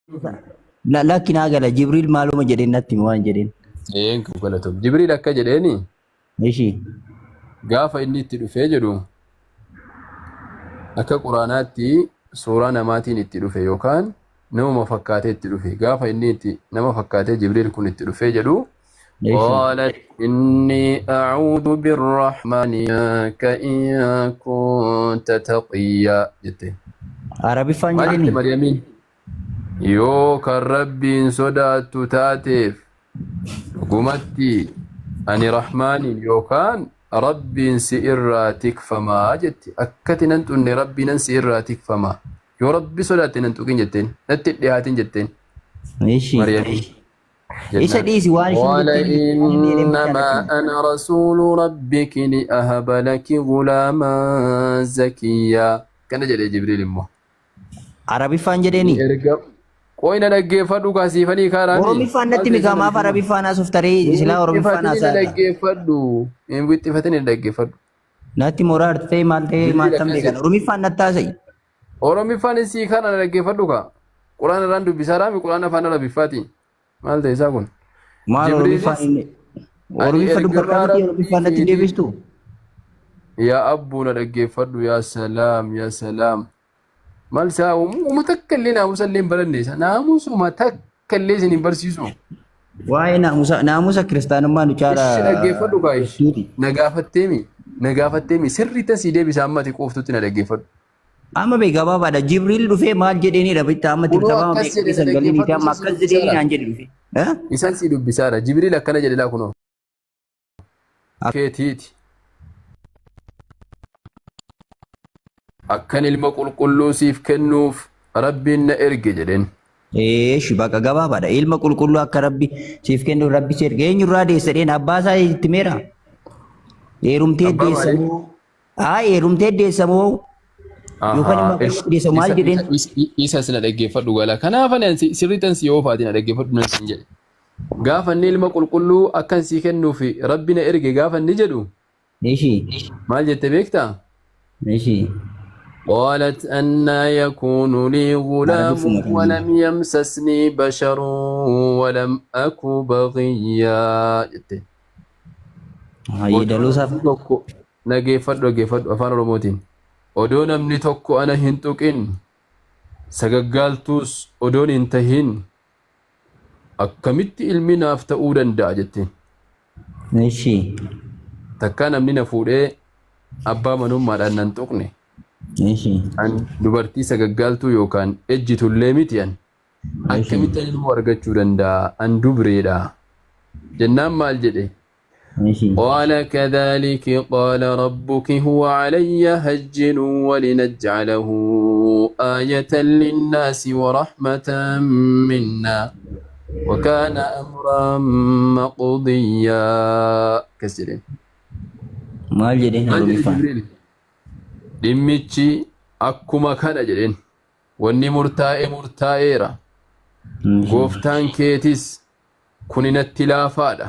Lakkin agala Jibriil maaluma jedheen natti waan jedheen. Eenyu galatoom. Jibriil akka jedheeni Ishii. gaafa inni itti dhufee jedhu akka quraanaatti suuraa namaatiin itti dhufe yookaan nama fakkaatee itti dhufe gaafa inni itti nama fakkaatee Jibriil kun itti dhufee jedhu قالت إني أعوذ بالرحمن منك إن كنت تقيا جتين Arabiffaan ما جت jedheni. مريمين يو كربي صدات تاتيف قمتي أني رحمن يوكان ربي سئراتك فما جت أكتن أنت أني ربي ننسئراتك فما يو ربي صدات أنتو كين جتين نتت لهاتين جتين Ishii. مريمين Isa dhiisi waan ishin قال jetteen إنما أنا رسول ربك لأهب لك غلاما زكيا كان جري جبريل مو Arabiffaan jedheni. إرجع قوينا نجيفدو كاسيفني كارامي Oromiffaan natti mikaa maaf Arabiffaan haasuuf taree silaa Oromiffaan haasaa. نجيفدو إن بيت فتني نجيفدو Natti mooraa ta'e maal ta'e maal tamde kana Oromiffaan natti haasa'e. أورامي فاني سي كان نجيفدو كا قرآن راندو بسارامي قرآن فانا ربيفاتي مال تيساكون Maal Oromiffaan inni. Oromiffa dubbataa miti Oromiffaan natti deebistu. يا أبونا نجيفدو يا سلام يا سلام مال ساو وما تكلنا مسلم بلنيس ناموس وما تكلي سنين برسيسو Waa'ee naamusa kiristaanummaa nu إيش caalaa نجيفدو كايش duuti. نجافتيمي سري تسيدي بسامتي قوفتو تنا نجيفدو Amma bee gabaabaadha. Jibriil dhufee maal jedheenidha bitta amma ولو tirtabaa أكس beekamtii جدي sangalii miti amma نجيفدو akkas سيدو jedheeni بسارة naan jedhe dhufe. إنسان سيدو بسارة جبريل أكنا جدي لا كنو كيتيتي أكن المقول كله سيف كنوف ربي نأرج جدين Eeshi bakka gabaabaadha. Ilma qulqulluu akka rabbi siif kennu rabbi si erga eenyurraa deessadheen abbaa isaa itti meera. Heerumtee أبا مالي deessamoo. Heerumtee deessamoo yookaan immoo أها akka إيش nama deessamu maal jedheen. إيسا سنة نجيفدو قالا كنا فنان سري تنسي يوفاتنا نجيفدو نسنجل gaafa inni ilma qulqulluu akkan sii kennuufi rabbi na erge gaafa inni jedhu Eeshi. maal jette beektaa Eeshi. قالت أنا يكون لي Maal غلام dhufuma kan ولم يمسسني بشر ولم أك بغيا jette Yeedaloo isaaf. namni tokko dhageeffadhu afaan oromootiin odoo namni tokko ana hin tuqin sagaggaaltuus odoon hin tahin akkamitti ilmi naaf ta'uu danda'a jetteen Eeshi. takkaa namni na fuudhee abbaa manummaadhaan nan tuqne Eeshi. an dubartii sagaggaaltuu yookaan ejjitullee miti an akkamitti ilmoo argachuu danda'a an dubreedha jennaan maal jedhe Eeshi. قال كذلك قال ربك هو علي هجن ولنجعله آية للناس ورحمة منا وكان أمرا مقضيا كسرين Maal jedheen maal jedhe Oromiffaan. Jibriil dhimmichi akkuma kana jedheen wanni murtaa'eera gooftaan keetis kuni natti laafaadha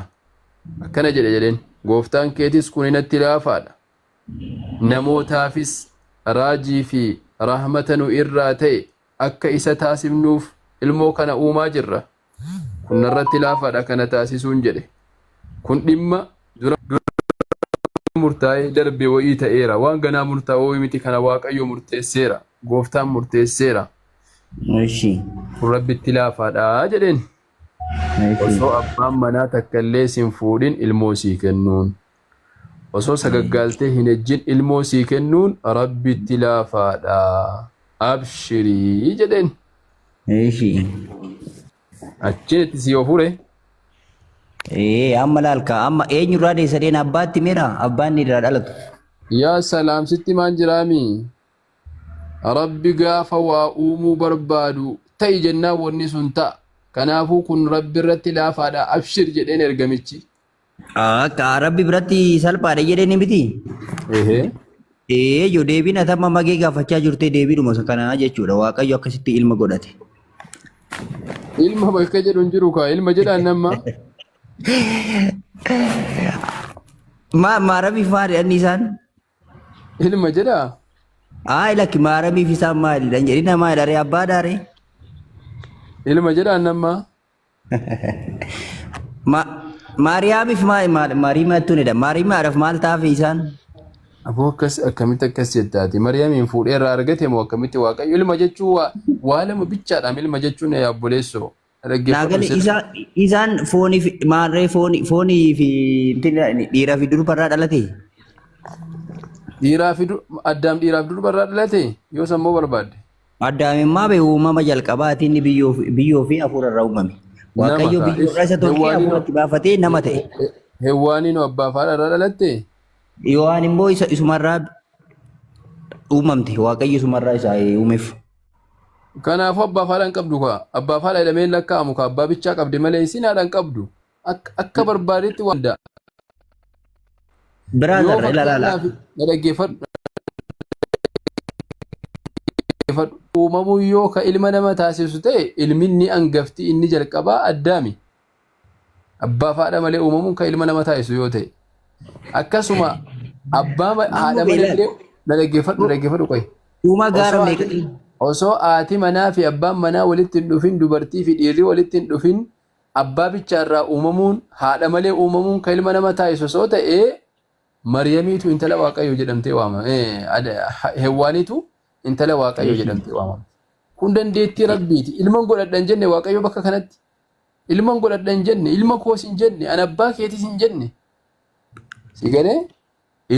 akkana jedheen gooftaan keetis kuni natti laafaadha namootaafis raajii fi rahmata nu irraa ta'e akka isa taasifnuuf ilmoo kana uumaa jirra kun narratti laafaadha kana taasisuun jedhe kun dhimma dura murtaa'ee darbe wa'ii ta'eera waan ganaa murtaa'oo miti kana waaqayyo murteesseera gooftaan murteesseera Eeshi. kun rabbitti laafaadha jedheen Eeshi. osoo abbaan manaa takka illee sin fuudhin ilmoo sii kennuun osoo sagaggaaltee hin ejjin ilmoo sii kennuun rabbitti laafaadha abshirii jedheen Eeshi. achiin itti si yoo fure Amma laalka amma eenyurraa deessadheen abbaatti meera abbaan ni irraa dhalatu. yaa salaam sitti maan jiraami rabbi gaafa waa uumuu barbaadu ta'i jennaan wanni sun ta'a kanaafuu kun rabbi irratti laafaadha abshir jedheen ergamichi Akka rabbi biratti salphaadha jedheen miti. ehee Yoo deebiin atamma magee gaafachaa jirtee deebiidhuma isa kanaa jechuudha. Waaqayyo akkasitti ilma godhate. ilma bakka jedhu hin jiru kaa ilma jedhaan nama Maaramiif maali anni isaan? ilma jedhaa Lakki maaramiif isaan maalidha jedhina maalidha ree abbaa daaree? ilma jedhaan nama Ma Maariyaamiif Maariimaattu ni dha. Maariimaadhaaf maal taaf isaan? aboo akkas akkamitti akkas jettaati Mariyaamiin fuudhee irraa argate moo akkamitti waaqayyo ilma jechuun waa lama bichaadhaan ilma jechuun yaa obboleessoo Naagale isaan foonii fi maarree foonii fi dhiiraa fi durbarraa dhalate. dhiiraa fi addaam dhiiraa fi durbarraa dhalate yoo sammuu barbaadde Addaamimmaa bee uumama jalqabaatiin biyyoo fi hafuurarraa uumame. Waaqayyo biyyoorraa isa tokkee hafuuratti baafatee nama ta'e. Hewaaniin abbaa fi haadha irraa dhalatte Yohaan immoo isumarraa uumamte. Waaqayyo isumarraa isaa uumeef. kanaafuu abbaa fi haadha hin qabdu kaa abbaa fi haadha jedhameen lakkaa'amu kaa abbaa bichaa qabde malee isin haadha hin qabdu akka barbaadetti waan danda'a. Biraazarra ilaala. Dhaggeeffadhu uumamuu yoo ka ilma nama taasisu ta'e ilmi inni hangafti inni jalqabaa addaami. Abbaa fi haadha malee uumamuun ka ilma nama taasisu yoo ta'e akkasuma abbaa haadha malee dhaggeeffadhu qoy. Uuma gaara meeqa? Osoo haati manaa fi abbaan manaa walitti hin dhufin dubartii fi dhiirri walitti hin dhufin abbaa bichaarraa uumamuun haadha malee uumamuun ka ilma nama taasisu osoo ta'e Mariyamiitu intala Waaqayyoo jedhamtee waamama. Hewaaniitu intala Waaqayyoo jedhamtee waamama. Kun dandeettii Rabbiiti. Ilman godhadhan jenne Waaqayyoo bakka kanatti. Ilman godhadhan jenne, ilma koos hin jenne, an abbaa keetis hin jenne. Si galee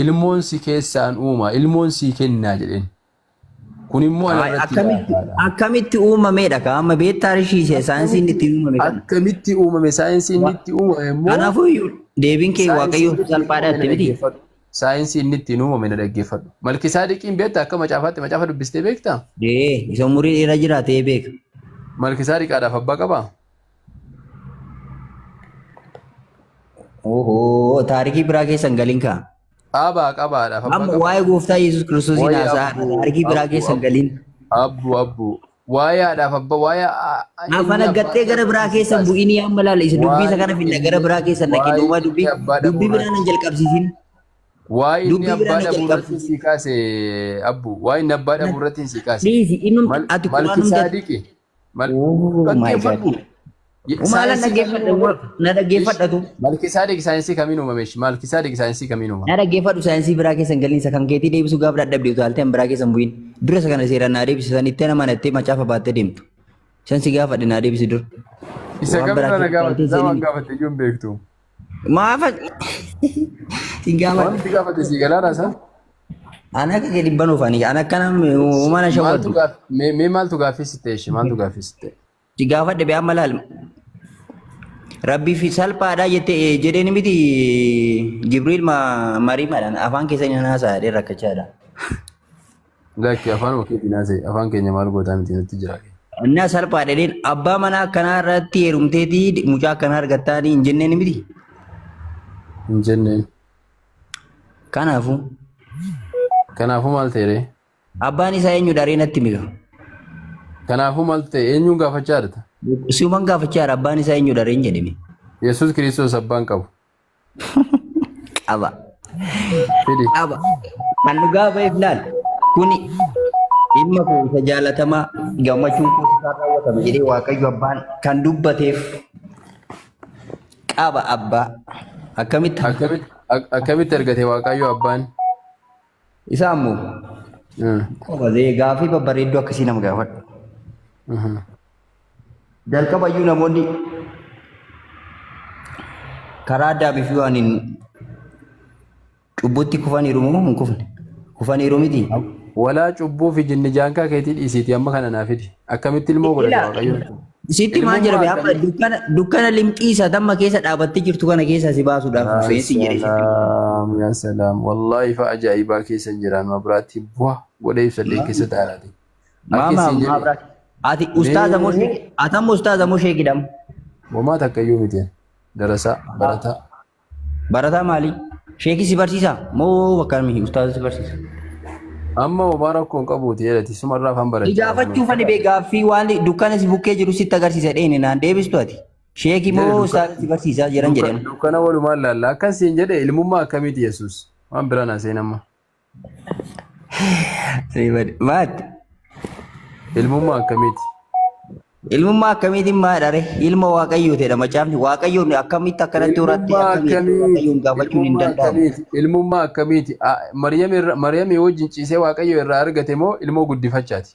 ilmoon si keessaan uuma, ilmoon si kennaa jedheen. Kun immoo akkamitti uumameedha ka amma beektaa rishiise saayinsiin itti uumame kana. Akkamitti uumame saayinsiin itti uumame immoo. Kanaafuu deebiin kee Waaqayyoo salphaadha itti miti. Saayinsii inni ittiin uumame na dhaggeeffadhu. Malkisaadiqiin beekta akka macaafa dubbistee beektaa? Isa umurii dheeraa jiraatee beeka. Malkisaadiqaadhaaf abbaa qabaa? Ohoo taarikii biraa keessan galiin kaa. Qabaadhaaf abbaa Amma waa'ee gooftaa Yesuus Kiristoosiin haasaa taarikii biraa keessan galiin. Abbu. Waa'ee haadhaaf abbaa waa'ee. Afaan aggattee gara biraa keessan bu'iinii amma laala isa dubbii isa kana finna gara biraa keessan naqee duuba dubbii biraa nan jalqabsiisin. Waa'ee inni abbaa dhabuurratti si kaase abbu waa'ee inni abbaa dhabuurratti si kaase. Dhiisi inni ati Malkisaadiqi. Dhaggeeffadhu. Maala na dhaggeeffadhatu. Malkisaadiq saayinsii kamiin uumame? Malkisaadiq saayinsii kamiin uumame? Na dhaggeeffadhu saayinsii biraa keessan galiinsa kan keetii deebisu gaafa dadhabde utaaltee biraa keessan bu'iin. Dura isa kana seeraan naa deebisisan itti nama nattee macaafa baattee deemtu. Isaan si gaafadhe naa deebisi dur. Isa gaafadhe na gaafadhe waan gaafadhe iyyuu hin beektu. Maafa si gaafadhe. Wanti gaafadhe si galaadha isaa? Ana akka gadi banuu fani ana akkana uumana shawwaddu. Mee maaltu gaaffisitte ishee maaltu gaaffisitte? Si gaafadhe bee amma laal. Rabbii fi salphaadha jettee jedheen miti Jibriil Mariimaadhaan afaan keessa inni haasaa jedhee rakkachaadha. Lakki afaan ofii dinaasee afaan keenya maal gootaa miti nutti jira. Inni salphaadha jedheen abbaa manaa akkanaa irratti heerumteetii mucaa akkanaa argattaanii hin jenneen miti. Hin jenneen. Kanaafuu maal ta'e? Abbaan isaa eenyu daree natti mika. Kanaafuu maal ta'e eenyuun gaafachaa jirta? Siuman gaafachaa jira abbaan isaa eenyu daree hin jedhame. Yesuus Kiristoos abbaan qabu. Qaba. Qaba. Kan dhugaa ba'eef laal kuni ilma koo isa jaalatamaa gammachuun koo isaa raawwatama jedhee Waaqayyo abbaan kan dubbateef qaba abbaa. Akkamitti argate Waaqayyo abbaan? Isa ammoo gaafii babbareedduu akkasii nama gaafadhu. Jalqabayyuu namoonni karaa addaamiif yoo ani cubbutti kufaniiru moo hin kufne? Kufaniiru miti. Walaa cubbuu fi jinni jaankaa keetii dhiisiiti amma kana naaf fidi. Akkamitti ilmoo godhate Waaqayyo? Sitti maal jedhame amma dukkana limxiisa damma keessa dhaabattee jirtu kana keessa si baasuudhaaf feesi jedhe. Yaa salaam wallaahi fa ajaa'ibaa keessa jiraan mabiraatti bu'aa godhee ibsadhee keessa taa'aati. Maama ati ustaaza moo sheeki? Atammo ustaaza moo sheeki dam? Womaa takka iyyuu miti. Darasaa barataa. Barataa maali? Sheeki si barsiisa moo bakka miti ustaaza si barsiisa? Amma womaa rakkoon qabuuti jedhati sumarraa afaan barachaa. Gaafachuu fani bee gaaffii waan dukkana si bukkee jiru sitti agarsiisa dheeni naan deebistu ati. Sheeki moo ustaaza si barsiisa jedhan jedhan. Dukkana walumaan laalla akkasiin jedhe ilmummaa akkamiiti Yesuus? Waan biraan haaseen amma. Maati? Ilmummaa akkamiiti? Ilmummaa akkamiitiin maadha ree? Ilma Waaqayyoo ta'edha macaafni. Waaqayyoon akkamitti akkanatti horatti ilmummaa akkamitti Waaqayyoon akkamiiti? gaafachuun hin Ilmummaa danda'amu. akkamiiti? Ilmummaa akkamiiti? Maryam wajjin ciisee Waaqayyo irraa argate moo ilmoo guddifachaati?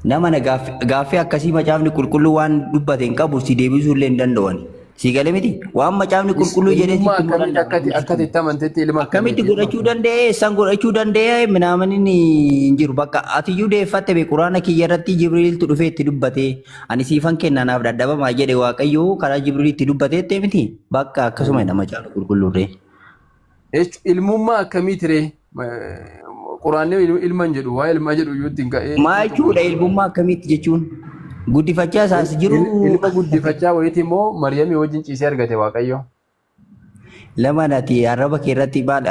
Nama na gaaffii akkasii macaafni qulqulluu waan dubbate hin qabu si deebisuu illee hin danda'ani. Si galee miti? Waan macaafni qulqulluu jedhee Ilmummaa sitti akkamiiti? Akkati itti amantetti ilma akkamitti akkamiiti? godhachuu danda'e? San godhachuu danda'e minaamin hin jiru. Bakka atiyyuu deeffatte bee quraana kiyya irratti Jibriiltu dhufee itti dubbate. Ani siifan kennanaaf dadhabamaa jedhe Waaqayyoo karaa Jibriilitti dubbateettee miti? Bakka akkasuma jedha macaafni qulqulluurree. Ilmummaa akkamiiti ree? Quraanni ilma hin jedhu, waa ilma jedhu iyyuu ittiin ka'ee. Maal jechuudha ilmummaa akkamitti jechuun? Guddifachaa isaas jiru. Ilma guddifachaa wayiiti immoo Maryamii wajjin ciisee argate Waaqayyo. Lama nati arraba kee irratti maal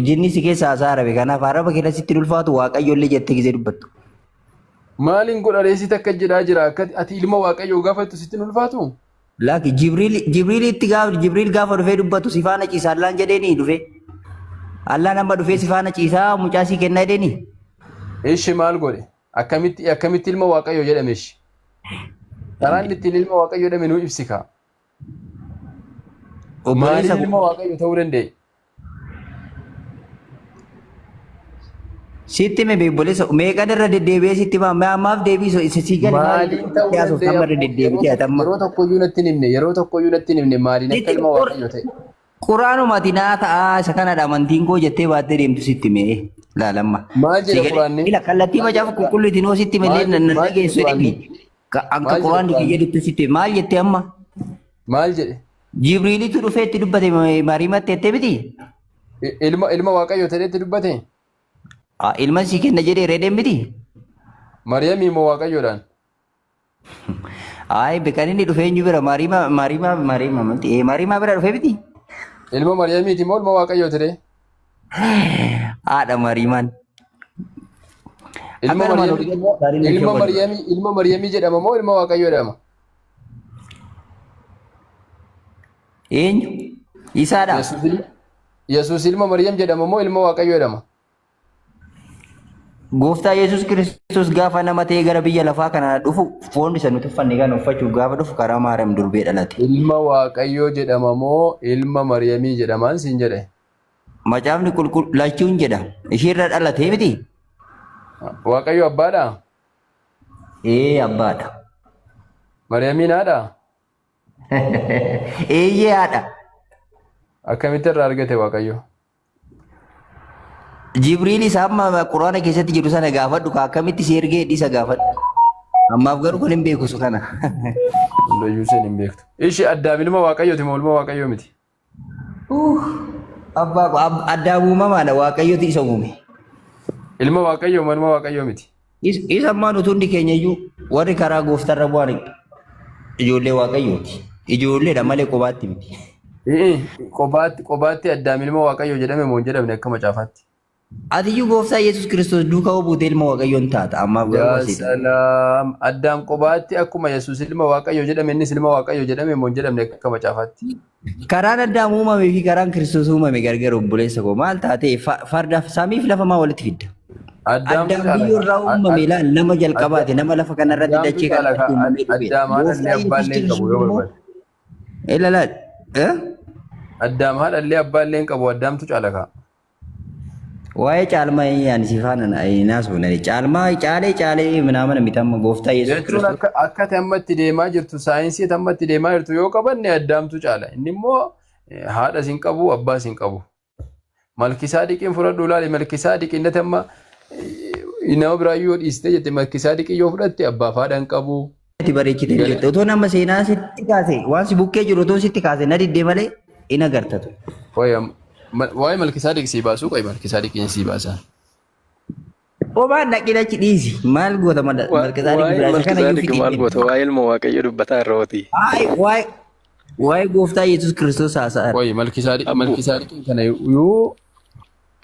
jinni si keessa haasaa arabe kanaaf arraba kee irratti sitti ulfaatu Waaqayyo illee jettee gisee dubbattu. Maaliin godha reessit akka jedhaa jira? Ati ilma Waaqayyoo gaafattu sitti hin ulfaatu? Laaki Jibriil gaafa dhufee dubbatu si faana ciisa Allaan jedheeni dhufe. Allaan amma dhufee si faana ciisaa mucaa sii kennaa jedheeni. Ishi maal godhe? Akkamitti ilma Waaqayyoo jedhame ishi? Karaan ittiin ilma Waaqayyoo jedhame nuu ibsi kaa. Maaliin ilma Waaqayyoo ta'uu danda'e? Sitti mee beebolessa meeqan irra deddeebi'ee sitti maaf deebii si gadi Maaliin ta'uu danda'e? Yeroo tokkoyyuu natti hin himne maaliin akka ilma Waaqayyoo ta'e? Quraanumati naa ta'a isa kanadha amantiin koo jettee baattee deemtu sitti mee laalamma. Maal jedha quraanni? Kallattii macaafa qulqulluutiin hoo sitti malee nan dhageessu jedhanii. Akka quraanni kiyya jettu sitti maal jettee amma? Maal jedhe? Jibriilitu dhufee itti dubbate Mariimatti jettee miti? Ilma Waaqayyoo ta'ee itti dubbate? Ilma sii kenna jedhee reedeen miti? Maryamii moo Waaqayyoodhaan? Beekan inni dhufee eenyu bira Mariimaa bira dhufee miti? Ilma Maryamiiti moo ilma Waaqayyoo ture? Haadha Mariimaan. Ilma Maryamii jedhama moo ilma Waaqayyoo jedhama? Eenyu? Isaadha. Yesuus ilma Maryam jedhama moo ilma Waaqayyoo jedhama? Gooftaa Yesuus Kiristoos gaafa nama ta'ee gara biyya lafaa kana dhufu foon isa nuti uffanne kan uffachuuf gaafa dhufu karaa Maariyaam durbee dhalate. Ilma Waaqayyoo jedhama moo ilma Maryamii jedhamaan siin jedhe? Macaafni qulqullachuun jedha. Ishiirra dhalatee miti? Waaqayyo abbaadha? Abbaadha. Maryamiin haadha? Haadha. Akkamitti irraa argate Waaqayyo? Jibriil isa amma quraana keessatti jiru sana gaafadhu akkamitti si ergee dhiisa gaafadhu. Ammaaf garuu kun hin beeku su kana. Hundayyuu seen hin beektu. Ishi Addaam ilma Waaqayyooti moo ilma Waaqayyoo miti? Addaam uumamaadha Waaqayyooti isa uume. Ilma Waaqayyoo moo ilma Waaqayyoo miti? Isa ammaan utuu hundi keenya iyyuu warri karaa gooftarra bu'an ijoollee Waaqayyooti. Ijoolleedha malee qobaatti miti. Qobaatti Addaam ilma Waaqayyoo jedhame moo hin jedhamne akka macaafaatti? Atiyyuu gooftaa Yesuus Kiristoos duukaa buutee ilma Waaqayyoon taata ammaaf garuu salaam Addaam qobaatti akkuma Yesuus ilma Waaqayyoo jedhame innis ilma Waaqayyoo jedhame moo hin jedhamne akka macaafaatti? Karaan Addaam uumame fi karaan Kiristoos uumame gargar obboleessa koo maal taatee fardaaf samiif lafa maa walitti fidda? Addaam biyyoo irraa uumame laal nama jalqabaate nama lafa kanarratti dachee kanarratti uumame dhufe. Addaam haadhallee abbaallee qabu yoo barbaade. Ilaalaal. Addaam haadhallee abbaallee qabu Addaamtu caalakaa. Waa'ee caalmaa yaani si faana naasuunani caalee ምናምን የሚታማ ጎፍታ ኢየሱስ ክርስቶስ akka tammatti deemaa jirtu saayinsii tammatti deemaa jirtu yoo qabanne Addaamtu caala inni immoo haadha sin qabu abbaa sin qabu Malkisaadiqiin fudhadhu ilaali Malkisaadiq inni tamma nama biraa yoo dhiiste jette Malkisaadiq yoo fudhatte abbaaf haadha hin qabu. Bareechite jette otoo nama seenaa sitti kaase waan si bukkee jiru otoo sitti kaase na diddee malee in agartatu. Waa'ee Malkisaadiq sii baasuu qoy Malkisaadiqiin sii baasan. Obaan dhaqilachi dhiisi maal goota Malkisaadiq biraasa kana yoo fidii. Maal goota waa'ee ilma Waaqayyo dubbataa irra ooti. Waa'ee gooftaa Yesuus Kiristoos haasa'a. Waa'ee Malkisaadiqiin kana yoo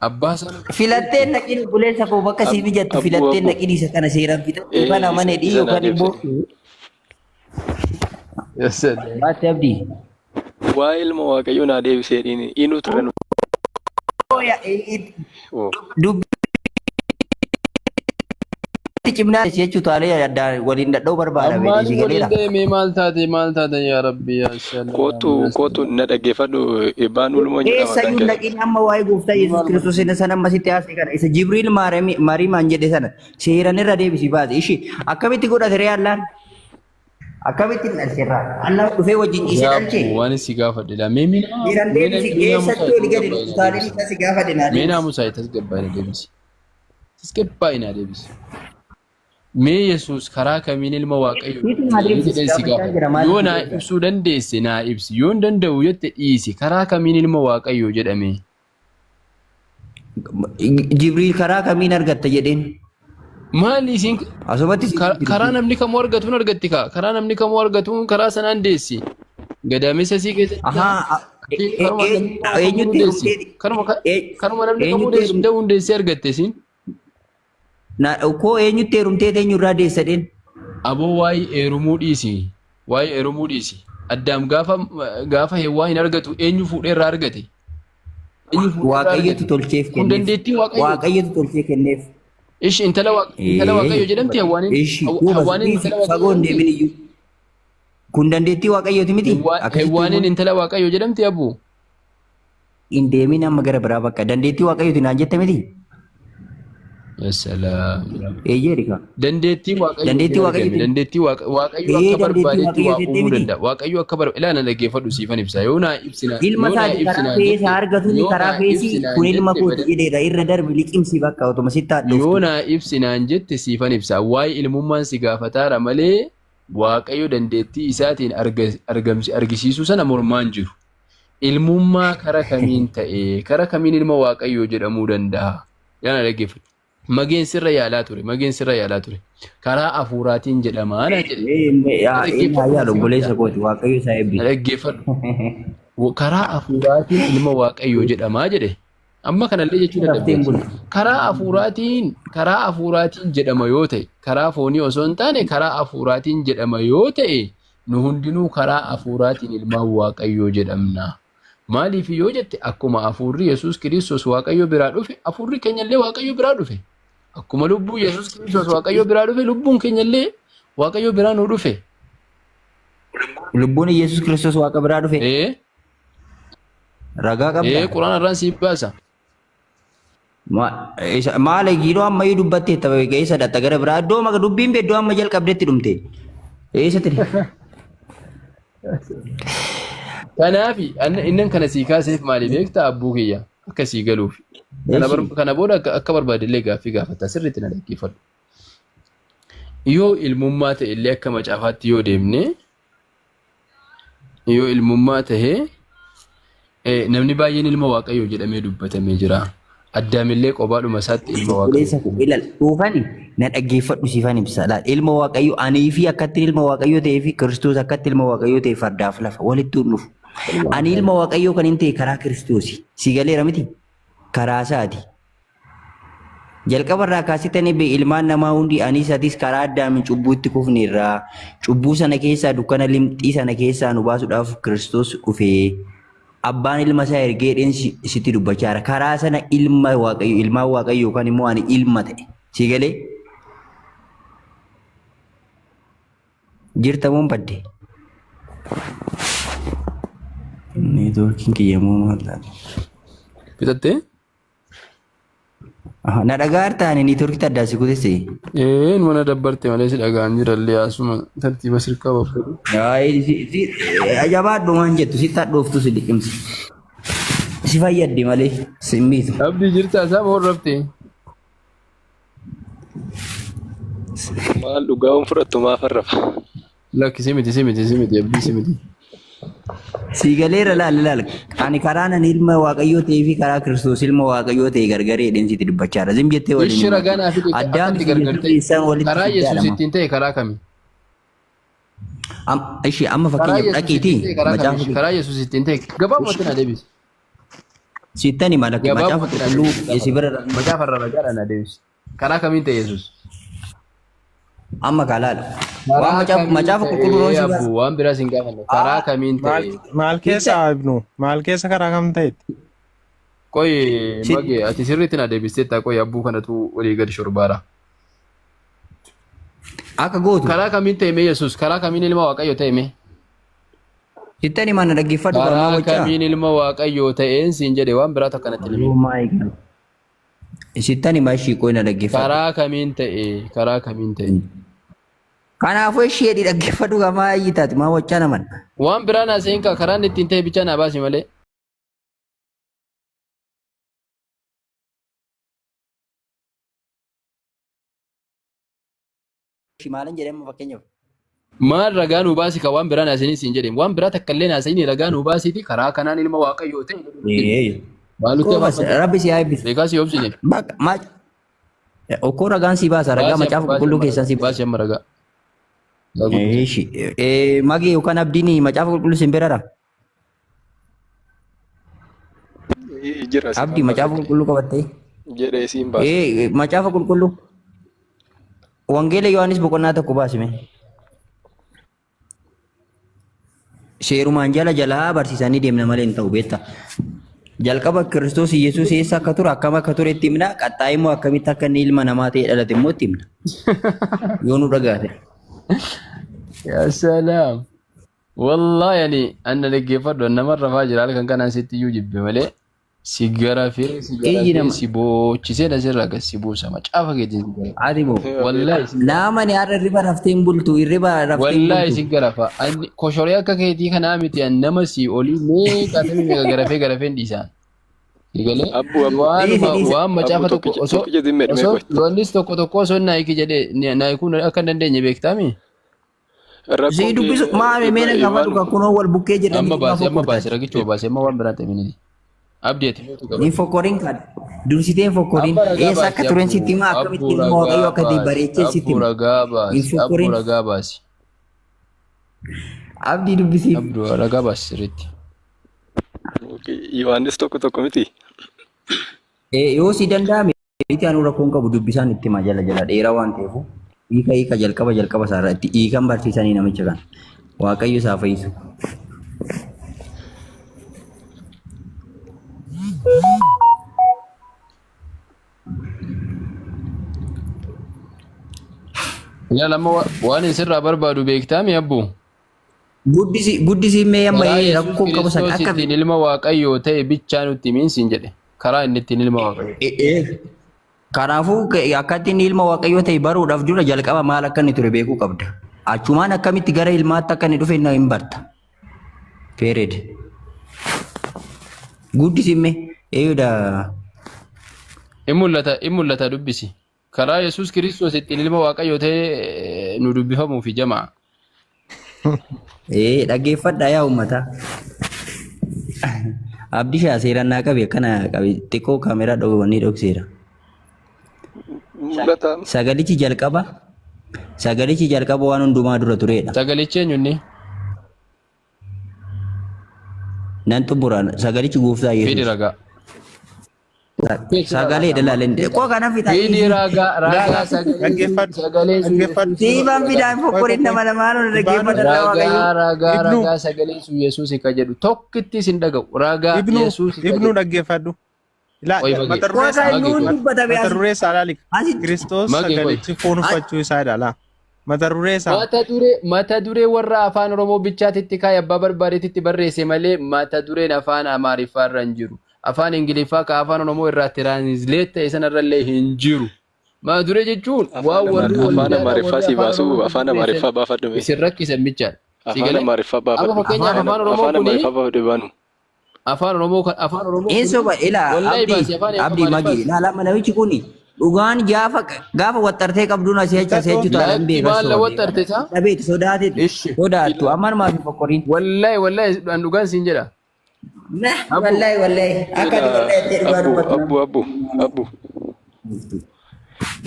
abbaa sana. Filattee naqin buleessa koo bakka sii mijattu filattee naqin isa kana seeraan fixattu kana mana dhii yookaan immoo. Baatti abdii. Waa'ee ilma Waaqayyo naa deebisee dhiini inuu ture nu. cimnaa jechuun taalee adda waliin dadhoo barbaada Ammaan beekii waliin galeera. deemee maal taate yaa Rabbi yaa Shalla. Kootu na dhaggeeffadhu Ibbaan Ulmoo jedhama kan Eessayyuu kee. dhaqiin amma waa'ee gooftaa Yesuus Kiristoos inni sana ammasitti haasee kana isa Jibriil Mariimaan jedhe sana seeran irra deebisii baase ishii akkamitti godhate ree allaan? Akkamitti dhalcheerraa? Allaan dhufee wajjin ciisee dhalchee? Waan si gaafadhe dha. Mee Seeran deebisi eessatti oli gadi utaalee isaa si gaafate naa mee deebisi. naamusaa tasgabbaa'ina deebisi. Tasgabbaa'ina deebisi. Mee Yesuus karaa kamiin ilma Waaqayyoo jedhee si gaafadhe. Yoo naa ibsuu dandeesse naa ibsi. Yoo hin danda'u jette dhiisi. Karaa kamiin ilma Waaqayyoo jedhame. Jibriil karaa kamiin argatta jedheen? Maali isiin Asumatti karaa namni kamuu argatuun argatti kaa. Karaa namni kamuu argatuun karaa sanaan deessi. Gadaamessa sii keessatti. ahaa eenyutti heerumteeti? Kanuma namni kamuu deessu hunda'uu hundeessee argatte isiin. Koo eenyutti heerumtee eenyurraa deessadheen? Aboo waa'ee eerumuu dhiisi. Waa'ee eerumuu dhiisi. Addaam gaafa heewwaa hin argatu eenyu fuudhee irraa argate? Waaqayyotu tolcheef Kun kenneef. dandeettii Waaqayyoo. Waaqayyotu tolchee kenneef. Ishi intala Waaqayyoo jedhamti hawwaaniin. Ishi Hawwaaniin intala fagoo hin deemin iyyuu. Kun dandeettii Waaqayyooti miti? Hawwaaniin intala Waaqayyoo jedhamti abbuu. Hin deemin amma gara biraa bakka dandeettii Waaqayyooti naan jette miti? Yassalaam. Eeyyeedhi kaa. Dandeettii Waaqayyoo. Dandeettii Waaqayyoo. Dandeettii Waaqayyoo akka barbaadetti waa uumuu danda'a. Waaqayyoo akka barbaade ilaana dhaggeeffadhu siifan ibsa. Yoo naa ibsina. Ilma isaati karaa feesaa argatuun karaa feesii kun ilma kooti jedheera irra darbi liqimsi bakka otuma sitti haadhuuf. Yoo naa ibsinaan jette siifan ibsa. Waa'ee ilmummaan si gaafataara malee Waaqayyo dandeettii isaatiin argisiisuu sana mormaan jiru. Ilmummaa kara kamiin ta'e kara kamiin ilma Waaqayyoo jedhamuu danda'a. Yaana dhaggeeffadhu. Mageen sirra yaalaa ture. Karaa hafuuraatiin jedhama. Ana jedhe. Yaala obboleessa kooti Waaqayyo isaa eebbi. Dhaggeeffadhu. Karaa hafuuraatiin ilma Waaqayyoo jedhamaa jedhe. Amma kanallee jechuu dandeenya. Karaa hafuuraatiin jedhama yoo ta'e, karaa foonii osoo hin taane karaa hafuuraatiin jedhama yoo ta'e, nu hundinuu karaa hafuuraatiin ilma Waaqayyoo jedhamna. Maaliif yoo jette akkuma hafuurri Yesuus Kiristoos Waaqayyo biraa dhufe, hafuurri keenyallee Waaqayyo biraa dhufe. Akkuma lubbuu Yesuus Kiristoos Waaqayyo biraa dhufe, lubbuun keenyallee Waaqayyo biraa nu dhufe. Lubbuun Yesuus Kiristoos Waaqa biraa dhufe. Ragaa qabda. Quraana irraan siif baasa. Maal eegidoo ammayyuu dubbattee tapha eessa dhatta gara biraa iddoo maka dubbiin beeddoo amma jalqabdeetti dhumte. Eessatti? Kanaaf innan kana sii kaaseef maali beektaa abbuu kiyya akka sii galuuf. Kana booda akka barbaadellee gaaffii gaafata sirriitti na dhaggeeffadhu. Yoo ilmummaa ta'e illee akka macaafaatti yoo deemne yoo ilmummaa ta'e namni baay'een ilma Waaqayyoo jedhamee dubbatamee jira. Addaamillee qobaadhuma isaatti ilma Waaqayyoo. Dhuufani na dhaggeeffadhu siifan ibsa. Ilma Waaqayyoo anii fi akkatti ilma Waaqayyoo ta'ee fi Kiristoos akkatti ilma Waaqayyoo ta'e fardaaf lafa walitti dhufu. Ani ilma Waaqayyoo kan hin ta'e karaa Kiristoosi. Si galeera miti? Karaa isaati. Jalqabarraa kaasitanii ilmaan namaa hundi ani isaatis karaa Addaamiin cubbuu itti kufne irraa cubbuu sana keessaa dukkana limxii sana keessaa nu baasuudhaaf Kiristoos dhufee abbaan ilma isaa ergeedhaan sitti dubbachaa jira. Karaa sana ilma Waaqayyoo ilmaan Waaqayyoo yookaan immoo ani ilma ta'e. Si galee? Jirta moo badde? Neetwoorkiin kiyyamoo maal taate? Bitattee? Na dhagaa taane neetwoorkii addaasi kutese. Mana dabbarte malee si dhagaan jirallee asuma tartiiba sirkaa babbadu. Ajabaadhu waan jettu si tadhooftu si liqimsi. Si fayyaddi malee simmiitu. Abdii jirta isaa moo raftee? Maal dhugaa'uun fudhattu maaf arrafa? Lakki simiti abdii simiti. Si galeera laal. Ani karaa nan ilma Waaqayyoo ta'ee fi karaa Kiristoos ilma Waaqayyoo ta'e gargaree dheensiti dubbachaa jira. Zim jettee waliin. Ishira ganaa fi akkatti gargartee. Karaa Yesuus ittiin ta'e karaa kami? Ishi amma fakkeenya dhaqiiti. Karaa Yesuus ittiin ta'e gabaabumatti na deebisi. Sittani malaka macaafa qulqulluu esi bira macaafa irra ragaadha na deebisi. Karaa kamiin ta'e Yesuus? Amma kalaal. Waan macaafa qulqulluu roon si waan biraa sin gaafanne karaa kamiin ta'e? Maal keessa abnu? Maal keessa karaa kam ta'etti? Qoy mage ati sirriitti na deebistee taa qoy abbuu kanatu walii gadi shorbaara. Akka gootu. Karaa kamiin ta'e Yesuus? Karaa kamiin ilma Waaqayyoo ta'e? Sittani mana dhaggeeffadhu Karaa galma gochaa. kamiin ilma Waaqayyoo ta'een siin jedhe waan biraa takkanatti Oh himi. my God. Sittani maashii qoyna dhaggeeffadhu. Karaa kamiin ta'e? Karaa kamiin ta'e? Kanaafuu ishee dhaggeeffadhu gamaa ayyitaati maa wachaa naman. Waan biraa naaseen karaan ittiin ta'e bicha naa baasi malee. Shimaalan jedhama fakkeenyaaf. Maal ragaa nuu baasi ka waan biraa naasanii siin jedhe. Waan biraa takka illee naasanii ragaa nuu baasiiti karaa kanaan ilma Waaqayyoo ta'e. Koobas rabbi si haa eebbisu. Beekaa si obsine. Bakka maa okkoo ragaan si baasa ragaa macaafa qulqulluu keessaa si baasa. Baasi amma ragaa. Magi yookaan abdiin macaafa qulqulluu sin biraadha. Jira. Abdii macaafa qulqulluu qabattee. Jedhee siin baasa. Macaafa qulqulluu. Wangeela Yohaannis boqonnaa tokko baasime. Seerumaan jalaa barsiisanii deemna malee hin ta'u beektaa. Jalqaba Kiristoos Yesuus eessa akka ture akkam akka ture itti himna qaxxaa immoo akkamitti akka inni ilma namaa ta'e dhalate immoo itti himna. Yoo nu dhagaate. Yaa salaam. Wallaahi ani anna dhaggeeffadhu namarra faa jira halkan kanaan sitti iyyuu jibbe malee si garafee si boochisee asirraa gas si buusa macaafa keetiin. Ati moo Wallaahi nama ni har'a irriba raftee hin bultu irriba raftee hin wallaahi bultu. si garafa. Koshoree akka keetii kanaa miti nama si olii meeqa ta'e meeqa garafee dhiisaan. Egalee waan macaafa tokko osoo yoonnis tokko osoo naayiki jedhee naayikuun akka hin dandeenye beektaami. Si dubbisu maame meena gaafa dhugaa kunoo wal bukkee jedhanii. Amma baase ragichuu baase amma waan biraa ta'e miniti. Abdeeti. Ni fokkoriin kan dursitee fokkoriin eessa akka turen sitti himaa akkamitti ilma Waaqayyoo akka ta'e bareechee sitti himaa. Abduu ragaa baasi. Abdii dubbisiif. Abduu ragaa baasi sirriitti. Yohaannis tokko miti. Yoo si danda'ame itti aanu rakkoon qabu dubbisaan itti himaa jala dheeraa waan ta'eef hiika jalqaba isaarraa itti hiikan barsiisanii namicha kan Waaqayyo isaa fayyisu. Yaa lama waan sirraa barbaadu beektaami abbu. Guddisi mee amma rakkoon qabu san akka ittiin ilma Waaqayyoo ta'e bichaa nutti himiin siin jedhe karaa inni ittiin ilma Waaqayyoo. Kanaafuu akka ittiin ilma Waaqayyoo ta'e baruudhaaf dura jalqaba maal akka inni ture beekuu qabda. Achumaan akkamitti gara ilmaatti akka inni dhufe hin barta. Feered. Guddisi mee eeyyoodha. In mul'ata dubbisi. Karaa Yesuus Kiristoos ittiin ilma Waaqayyoo ta'e nu dubbifamuufi jamaa. Dhaggeeffadhaa yaa uummata. Abdii shaa seerannaa qabe akkana qabe xiqqoo kaameraa dhowwanii dhokseera. Sagalichi jalqaba waan hundumaa dura turedha. Sagalichi eenyunni? Nan xumuraan sagalichi gooftaa Yesuus. Fidi ragaa. Sagalee dalaaleen koo kana fitaa. Fidi ragaa sagalee Siifaan fidaan fokkoriin nama lamaan ragaa sagalee sun Yesuus ka jedhu tokkitti sin dhaga'u ragaa Yesuus. Ibnu dhaggeeffadhu. Mata duree isaa ilaali. Kiristoos sagalichi foon uffachuu isaa ilaala. Mata duree warra afaan Oromoo bichaatitti kaayee abbaa barbaadeetitti barreesse malee mata dureen afaan Amaariffaa irra hin jiru. Afaan Ingiliffaa ka afaan Oromoo irraa tiraansileet ta'e sanarrallee hin jiru. Mata duree jechuun waan warri afaan Amaariffaa si baasu afaan Amaariffaa baafadhu. Isin rakkisan bichaan. Afaan Amaariffaa baafadhu. Amma fakkeenyaaf afaan Oromoo afaan Amaariffaa baafadhu baanu. Afaan Oromoo Eessa abdii magi ilaala namichi kuni dhugaan gaafa waxxartee qabduun asii achi taa'an beekaa dhabeeti sodaattu ammaan maafi fokkoriin. Wallaahi dhugaan siin jedha. Wallaahi akka Abbu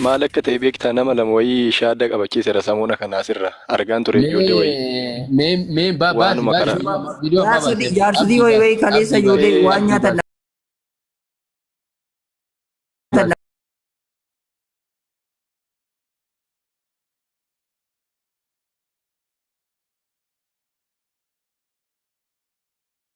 maal akka ta'e beektaa nama lama wayii shaadda qabachiiseera samuuna kana asirra argaan ture ijoollee wayii. Jaarsudii wayii kaleessa ijoollee waan nyaatan